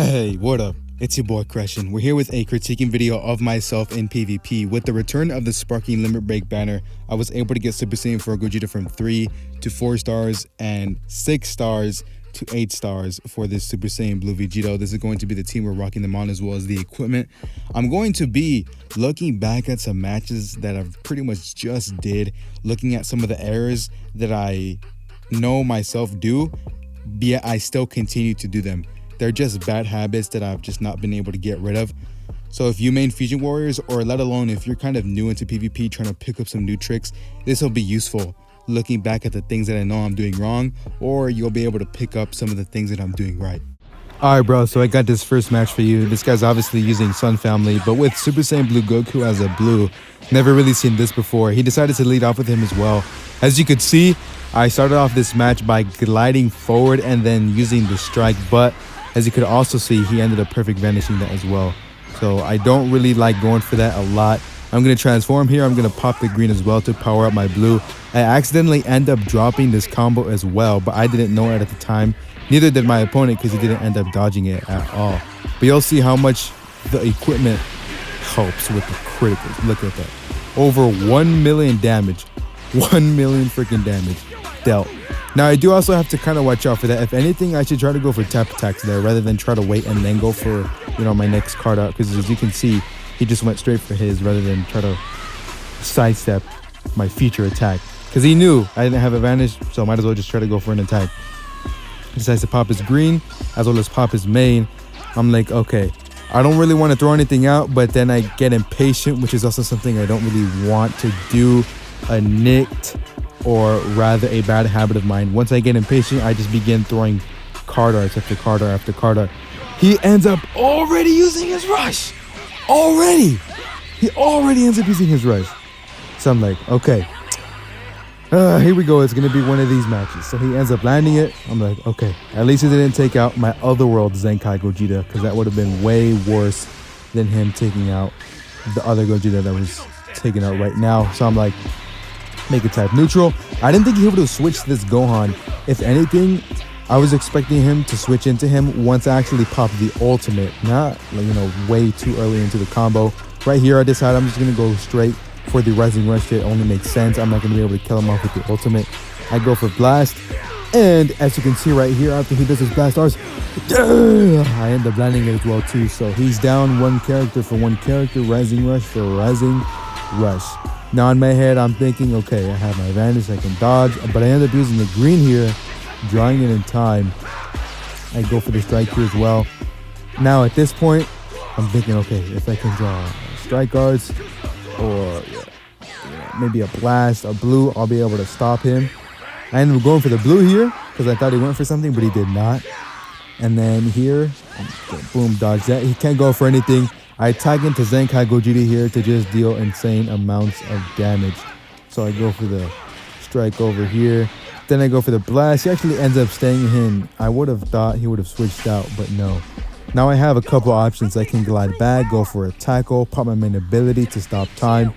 Hey, what up? It's your boy Crescent. We're here with a critiquing video of myself in PvP. With the return of the Sparking Limit Break banner, I was able to get Super Saiyan 4 Gogeta from 3 to 4 stars and 6 stars to 8 stars for this Super Saiyan Blue Vegito. This is going to be the team we're rocking them on, as well as the equipment. I'm going to be looking back at some matches that I've pretty much just did, looking at some of the errors that I know myself do, yet I still continue to do them. They're just bad habits that I've just not been able to get rid of. So if you main Fusion Warriors, or let alone if you're kind of new into PvP trying to pick up some new tricks, this will be useful looking back at the things that I know I'm doing wrong, or you'll be able to pick up some of the things that I'm doing right. Alright bro, so I got this first match for you. This guy's obviously using Sun Family, but with Super Saiyan Blue Goku as a blue. Never really seen this before. He decided to lead off with him as well. As you could see, I started off this match by gliding forward and then using the strike, but as you could also see, he ended up perfect vanishing that as well. So I don't really like going for that a lot. I'm going to transform here. I'm going to pop the green as well to power up my blue. I accidentally end up dropping this combo as well, but I didn't know it at the time. Neither did my opponent because he didn't end up dodging it at all. But you'll see how much the equipment helps with the criticals. Look at that. Over 1 million damage. 1 million freaking damage dealt. Now, I do also have to kind of watch out for that. If anything, I should try to go for tap attacks there rather than try to wait and then go for, my next card out. Because as you can see, he just went straight for his rather than try to sidestep my feature attack. Because he knew I didn't have advantage, so might as well just try to go for an attack. He decides to pop his green as well as pop his main. I'm like, okay, I don't really want to throw anything out, but then I get impatient, which is also something I don't really want to do. A nicked, or rather a bad habit of mine. Once I get impatient, I just begin throwing card arts after card art after card art. He ends up already using his rush. He already ends up using his rush. So I'm like, okay, here we go. It's going to be one of these matches. So he ends up landing it. I'm like, okay, at least he didn't take out my otherworld Zenkai Gogeta, because that would have been way worse than him taking out the other Gogeta that was taken out right now. So I'm like, make it type neutral. I didn't think he would have switched this Gohan. If anything, I was expecting him to switch into him once I actually popped the ultimate, not way too early into the combo. Right here, I decided I'm just gonna go straight for the Rising Rush. It only makes sense. I'm not gonna be able to kill him off with the ultimate. I go for blast, and as you can see right here, after he does his blast arts, I end up landing it as well too. So he's down one character for one character, Rising Rush for Rising Rush. Now in my head, I'm thinking, okay, I have my advantage, I can dodge, but I end up using the green here, drawing it in time. I go for the strike here as well. Now at this point, I'm thinking, okay, if I can draw strike guards or maybe a blast, a blue, I'll be able to stop him. I ended up going for the blue here because I thought he went for something, but he did not. And then here, boom, dodge that. He can't go for anything. I tag into Zenkai Gogeta here to just deal insane amounts of damage. So I go for the strike over here. Then I go for the blast. He actually ends up staying in. I would have thought he would have switched out, but no. Now I have a couple options. I can glide back, go for a tackle, pop my main ability to stop time.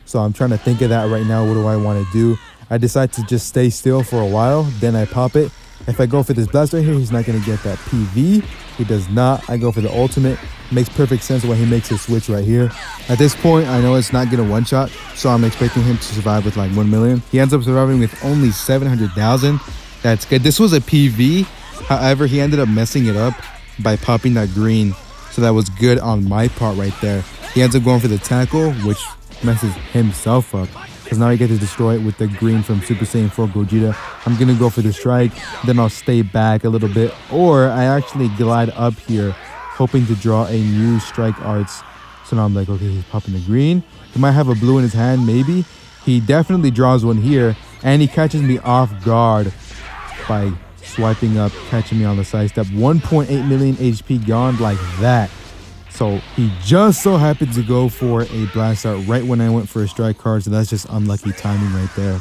So I'm trying to think of that right now. What do I want to do? I decide to just stay still for a while. Then I pop it. If I go for this blast right here, he's not going to get that PV. He does not. I go for the ultimate. Makes perfect sense when he makes his switch right here. At this point, I know it's not going to one-shot, so I'm expecting him to survive with like 1 million. He ends up surviving with only 700,000. That's good. This was a PV. However, he ended up messing it up by popping that green. So that was good on my part right there. He ends up going for the tackle, which messes himself up, because now I get to destroy it with the green from Super Saiyan 4 Gogeta. I'm going to go for the strike, then I'll stay back a little bit, or I actually glide up here, hoping to draw a new strike arts. So now I'm like, okay, he's popping the green. He might have a blue in his hand, maybe. He definitely draws one here, and he catches me off guard by swiping up, catching me on the side step. 1.8 million HP gone like that. So he just so happened to go for a blast art right when I went for a strike card, so that's just unlucky timing right there.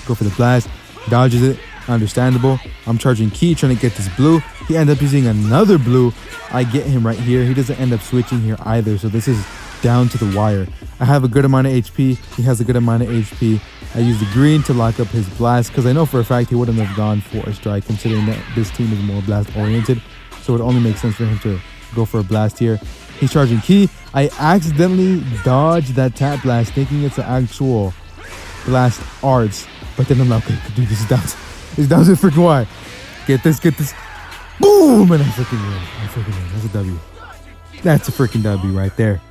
Go for the blast, dodges it, understandable. I'm charging key, trying to get this blue. He ends up using another blue. I get him right here. He doesn't end up switching here either, so this is down to the wire. I have a good amount of HP. He has a good amount of HP. I use the green to lock up his blast because I know for a fact he wouldn't have gone for a strike, considering that this team is more blast oriented. so it only makes sense for him to go for a blast here. He's charging ki. I accidentally dodged that tap blast, thinking it's an actual blast arts. But then I'm like, okay, dude, this is down. It's down to the freaking wire. Get this. Boom! And I freaking win. That's a W. That's a freaking W right there.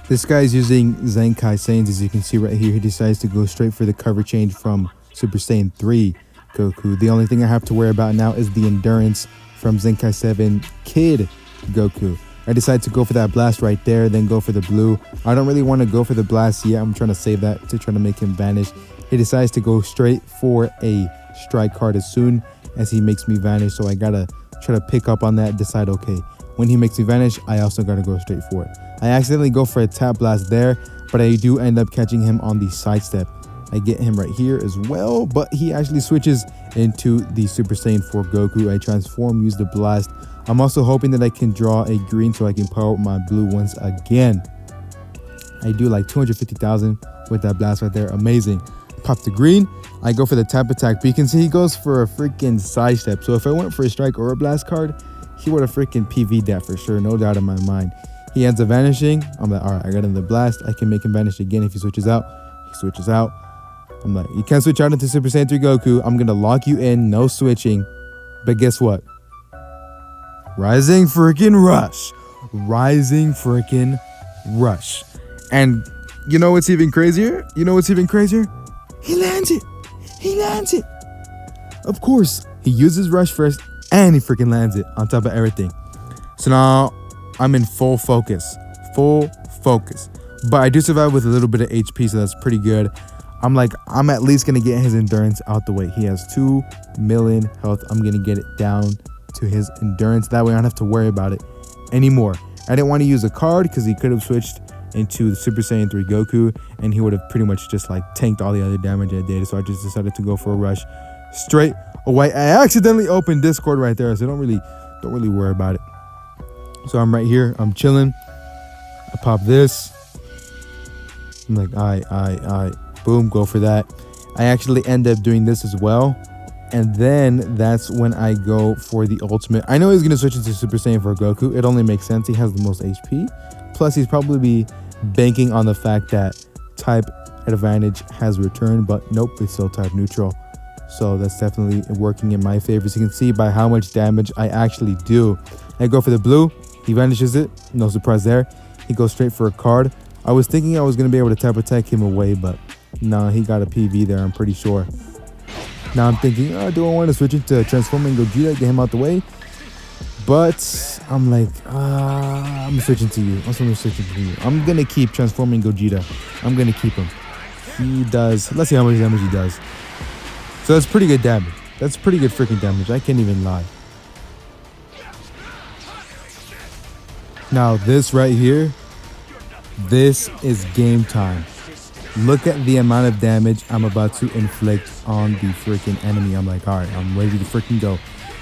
This guy's using Zenkai Saiyans, as you can see right here. He decides to go straight for the cover change from Super Saiyan 3 Goku. The only thing I have to worry about now is the endurance from Zenkai 7 Kid Goku. I decided to go for that blast right there, then go for the blue. I don't really want to go for the blast yet. I'm trying to save that to try to make him vanish. He decides to go straight for a strike card as soon as he makes me vanish. So I gotta try to pick up on that, decide, okay, when he makes me vanish, I also gotta go straight for it. I accidentally go for a tap blast there, but I do end up catching him on the sidestep. I get him right here as well, but he actually switches into the Super Saiyan 4 Goku. I transform, use the blast. I'm also hoping that I can draw a green so I can power up my blue once again. I do like 250,000 with that blast right there. Amazing. Pop the green. I go for the tap attack, but you can see he goes for a freaking sidestep. So if I went for a strike or a blast card, he would have freaking PV'd that for sure. No doubt in my mind. He ends up vanishing. I'm like, all right, I got him the blast. I can make him vanish again if he switches out. He switches out. I'm like, you can't switch out into Super Saiyan 3 Goku. I'm going to lock you in. No switching. But guess what? Rising freaking rush. Rising freaking rush. And you know what's even crazier? He lands it. He lands it. Of course, he uses rush first and he freaking lands it on top of everything. So now I'm in full focus. But I do survive with a little bit of HP, so that's pretty good. I'm like, I'm at least going to get his endurance out the way. He has 2 million health. I'm going to get it down to his endurance. That way I don't have to worry about it anymore. I didn't want to use a card because he could have switched into the Super Saiyan 3 Goku and he would have pretty much just like tanked all the other damage I did. So I just decided to go for a rush straight away. I accidentally opened Discord right there, so don't really worry about it. So I'm right here. I'm chilling. I pop this. I'm like, I boom, go for that. I actually end up doing this as well. And then that's when I go for the ultimate. I know he's going to switch into Super Saiyan for Goku. It only makes sense. He has the most HP. Plus, he's probably banking on the fact that type advantage has returned. But nope, it's still type neutral. So that's definitely working in my favor. As you can see by how much damage I actually do. I go for the blue. He vanishes it. No surprise there. He goes straight for a card. I was thinking I was going to be able to tap attack him away, but no, he got a PV there, I'm pretty sure. Now I'm thinking, oh, do I want to switch into transforming Gogeta, get him out the way? But I'm like, I'm switching to you. I'm going to keep transforming Gogeta. I'm going to keep him. He does. Let's see how much damage he does. So that's pretty good damage. That's pretty good freaking damage. I can't even lie. Now this right here, this is game time. Look at the amount of damage I'm about to inflict on the freaking enemy. I'm like, all right, I'm ready to freaking go.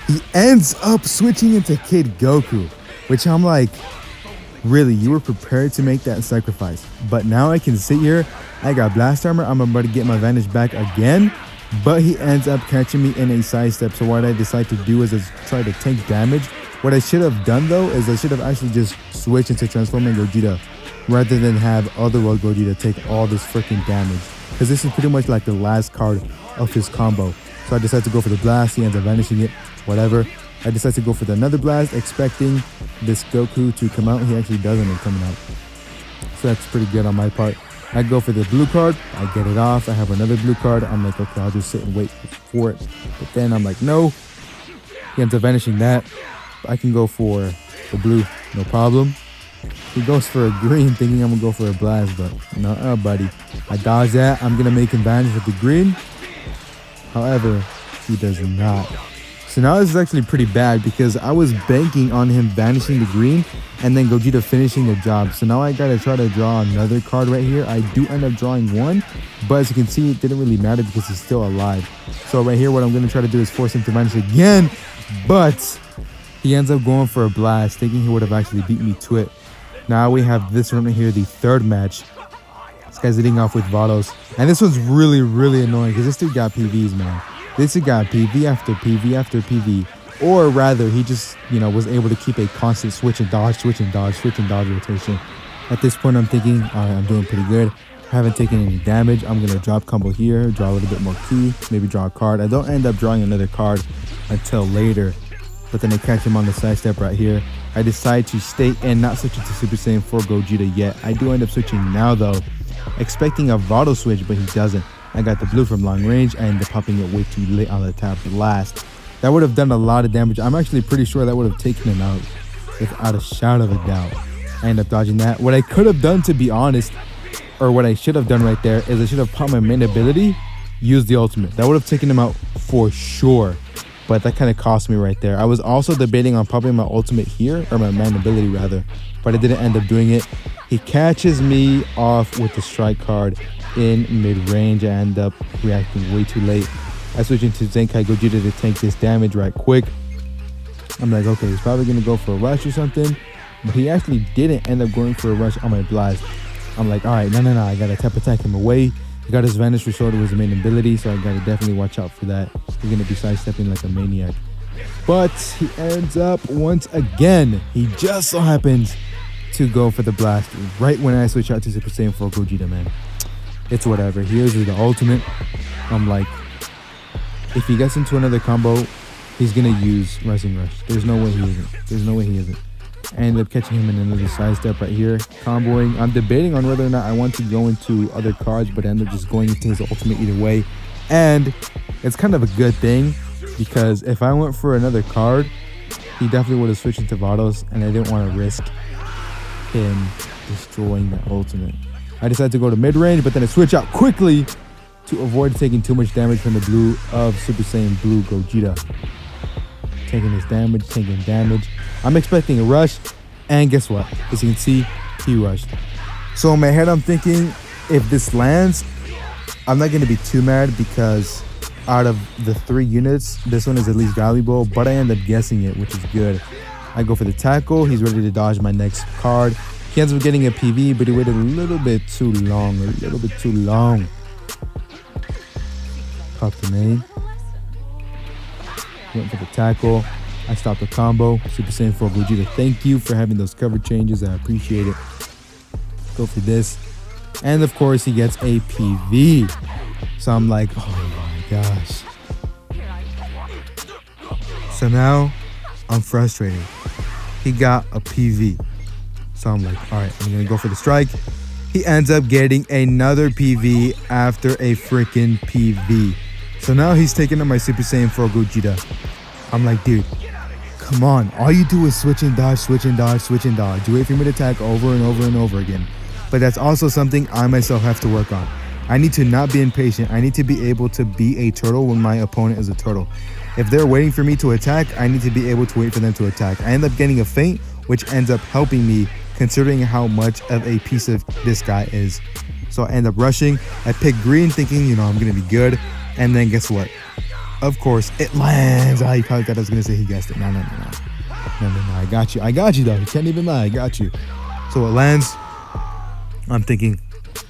He ends up switching into Kid Goku, which I'm like, really, you were prepared to make that sacrifice. But now I can sit here. I got blast armor. I'm about to get my advantage back again. But he ends up catching me in a sidestep. So what I decide to do is try to tank damage. What I should have done, though, is I should have actually just switched into transforming Gogeta rather than have Otherworld Gogeta take all this freaking damage. Because this is pretty much like the last card of his combo. So I decided to go for the blast. He ends up vanishing it. Whatever. I decided to go for another blast, expecting this Goku to come out. He actually doesn't end up coming out. So that's pretty good on my part. I go for the blue card. I get it off. I have another blue card. I'm like, okay, I'll just sit and wait for it. But then I'm like, no. He ends up vanishing that. I can go for the blue, no problem. He goes for a green, thinking I'm going to go for a blast, but no, buddy. I dodge that. I'm going to make him vanish with the green. However, he does not. So now this is actually pretty bad because I was banking on him vanishing the green and then Gogeta finishing the job. So now I got to try to draw another card right here. I do end up drawing one, but as you can see, it didn't really matter because he's still alive. So right here, what I'm going to try to do is force him to vanish again, but he ends up going for a blast, thinking he would have actually beat me to it. Now we have this one right here, the third match. This guy's leading off with Vados. And this one's really, really annoying because this dude got PVs, man. This dude got PV after PV after PV. or rather he just, you know, was able to keep a constant switch and dodge, switch and dodge, switch and dodge rotation. At this point, I'm thinking, all right, I'm doing pretty good. I haven't taken any damage. I'm gonna drop combo here, draw a little bit more key, maybe draw a card. I don't end up drawing another card until later, but then I catch him on the sidestep right here. I decide to stay in, not switch into Super Saiyan 4 Gogeta yet. I do end up switching now though, expecting a Vado switch, but he doesn't. I got the blue from long range. I ended up popping it way too late on the tap blast. That would have done a lot of damage. I'm actually pretty sure that would have taken him out without a shadow of a doubt. I ended up dodging that. What I could have done, to be honest, or what I should have done right there, is I should have popped my main ability, used the ultimate. That would have taken him out for sure. But that kind of cost me right there. I was also debating on popping my ultimate here, or my main ability rather, but I didn't end up doing it. He catches me off with the strike card in mid-range. I end up reacting way too late. I switch into Zenkai Gogeta to tank this damage right quick. I'm like, okay, he's probably going to go for a rush or something, but he actually didn't end up going for a rush on my blast. I'm like, all right, no, I got to tap attack him away. He got his Vanish Restored with his main ability, so I got to definitely watch out for that. He's going to be sidestepping like a maniac. But he ends up, once again, he just so happens to go for the blast right when I switch out to Super Saiyan 4 Gogeta, man. It's whatever. He uses the ultimate. I'm like, if he gets into another combo, he's going to use Rising Rush. There's no way he isn't. There's no way he isn't. I ended up catching him in another sidestep right here, comboing. I'm debating on whether or not I want to go into other cards, but I ended up just going into his ultimate either way. And it's kind of a good thing, because if I went for another card, he definitely would have switched into Vados, and I didn't want to risk him destroying that ultimate. I decided to go to mid-range, but then I switch out quickly to avoid taking too much damage from the blue of Super Saiyan Blue Gogeta. Taking his damage, taking damage. I'm expecting a rush, and guess what? As you can see, he rushed. So in my head, I'm thinking, if this lands, I'm not going to be too mad, because out of the 3 units, this one is at least valuable, but I end up guessing it, which is good. I go for the tackle. He's ready to dodge my next card. He ends up getting a PV, but he waited a little bit too long. Pop the main. Went for the tackle. I stopped the combo. Super Saiyan 4 Gogeta, thank you for having those cover changes. I appreciate it. Go for this. And of course, he gets a PV. So I'm like, oh my gosh. So now I'm frustrated. He got a PV. So I'm like, all right, I'm going to go for the strike. He ends up getting another PV after a freaking PV. So now he's taking up my Super Saiyan 4 Gogeta. I'm like, dude, come on. All you do is switch and dodge, switch and dodge, switch and dodge. You wait for me to attack over and over and over again. But that's also something I myself have to work on. I need to not be impatient. I need to be able to be a turtle when my opponent is a turtle. If they're waiting for me to attack, I need to be able to wait for them to attack. I end up getting a feint, which ends up helping me, considering how much of a piece of this guy is. So I end up rushing. I pick green thinking, you know, I'm going to be good. And then guess what? Of course, it lands. You probably thought I was going to say he guessed it. No. I got you though. You can't even lie. I got you. So it lands. I'm thinking,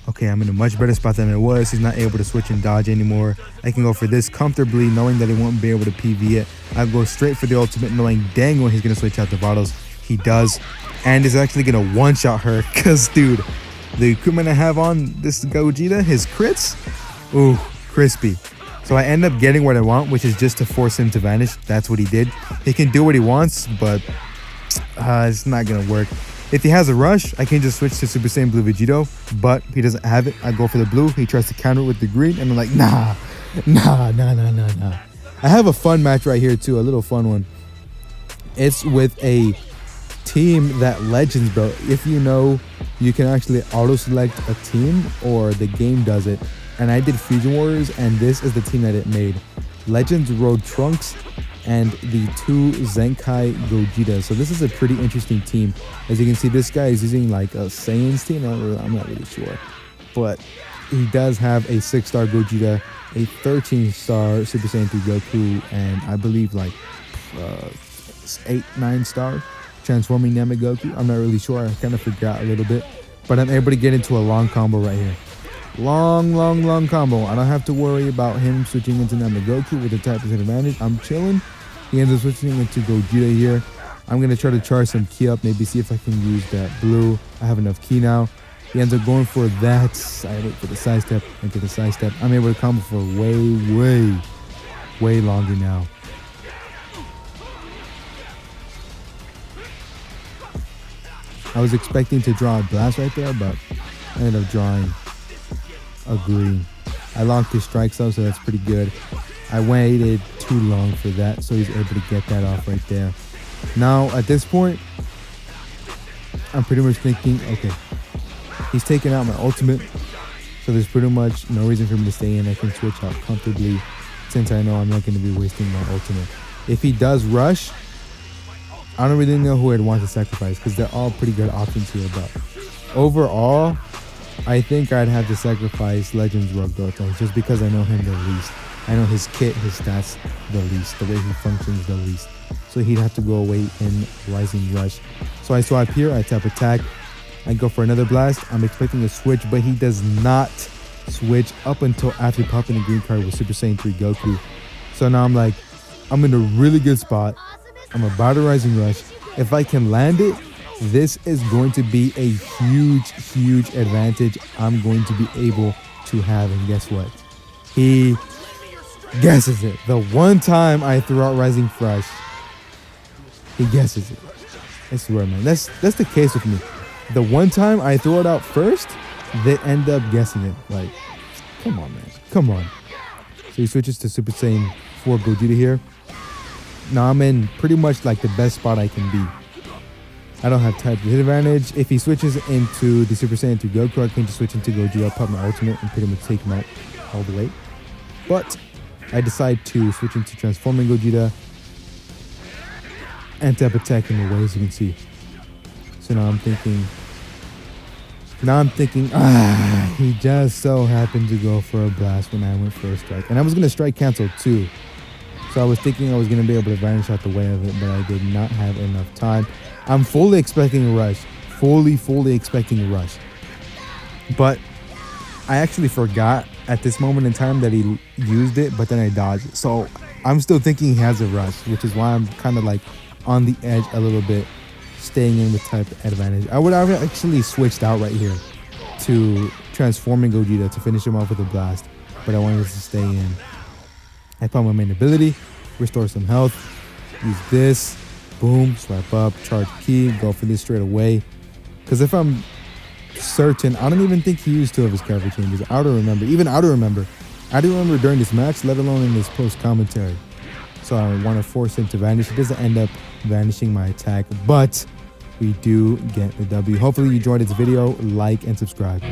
okay, I'm in a much better spot than I was. He's not able to switch and dodge anymore. I can go for this comfortably, knowing that he won't be able to PV it. I go straight for the ultimate, knowing dang well he's going to switch out to Vados. He does. And is actually going to one-shot her. Because, dude, the equipment I have on this Gogeta, his crits, ooh, crispy. So I end up getting what I want, which is just to force him to vanish. That's what he did. He can do what he wants, but it's not going to work. If he has a rush, I can just switch to Super Saiyan Blue Vegito, but he doesn't have it. I go for the blue. He tries to counter with the green, and I'm like, nah. I have a fun match right here, too, a little fun one. It's with a team that Legends built. If you know, you can actually auto-select a team, or the game does it. And I did Fusion Warriors, and this is the team that it made. Legends rode Trunks and the 2 Zenkai Gogeta. So this is a pretty interesting team. As you can see, this guy is using like a Saiyan's team. I'm not really sure. But he does have a 6-star Gogeta, a 13-star Super Saiyan 3 Goku, and I believe like 8, 9-star Transforming Namek Goku. I'm not really sure. I kind of forgot a little bit. But I'm able to get into a long combo right here. Long combo. I don't have to worry about him switching into Namek Goku with a type percent advantage. I'm chilling. He ends up switching into Gogeta here. I'm going to try to charge some ki up, maybe see if I can use that blue. I have enough ki now. He ends up going for that. I wait for the sidestep, into the sidestep. I'm able to combo for way longer now. I was expecting to draw a blast right there, but I ended up drawing a green. I locked his strikes out, so that's pretty good. I waited too long for that, so he's able to get that off right there. Now, at this point, I'm pretty much thinking, okay, he's taking out my ultimate, so there's pretty much no reason for me to stay in. I can switch out comfortably since I know I'm not going to be wasting my ultimate. If he does rush, I don't really know who I'd want to sacrifice because they're all pretty good options here, but overall, I think I'd have to sacrifice Legends GOGETA just because I know him the least. I know his kit, his stats the least, the way he functions the least. So he'd have to go away in Rising Rush. So I swap here, I tap attack, I go for another blast. I'm expecting a switch, but he does not switch up until after popping the green card with Super Saiyan 3 Goku. So now I'm like, I'm in a really good spot. I'm about to Rising Rush. If I can land it, this is going to be a huge advantage I'm going to be able to have. And guess what? He guesses it. The one time I threw out Rising Rush, he guesses it. I swear, man. That's the case with me. The one time I throw it out first, they end up guessing it. Like, come on, man. Come on. So he switches to Super Saiyan 4 Gogeta here. Now I'm in pretty much like the best spot I can be. I don't have type disadvantage. If he switches into the Super Saiyan 2 Goku, I can just switch into Gogeta, pop my ultimate, and pretty much take him out all the way. But I decide to switch into Transforming Gogeta and tap attack in the way, as you can see. So now I'm thinking, he just so happened to go for a blast when I went for a strike. And I was going to strike cancel too. So I was thinking I was going to be able to vanish out the way of it, but I did not have enough time. I'm fully expecting a rush. Fully expecting a rush. But I actually forgot at this moment in time that he used it, but then I dodged. So I'm still thinking he has a rush, which is why I'm kind of like on the edge a little bit, staying in with type advantage. I would have actually switched out right here to Transforming Gogeta to finish him off with a blast, but I wanted to stay in. I pop my main ability, restore some health, use this, boom, swipe up, charge ki, go for this straight away. Because if I'm certain, I don't even think he used 2 of his character changes. I don't remember. Even I don't remember. I didn't remember during this match, let alone in this post commentary. So I want to force him to vanish. It doesn't end up vanishing my attack, but we do get the W. Hopefully you enjoyed this video. Like and subscribe.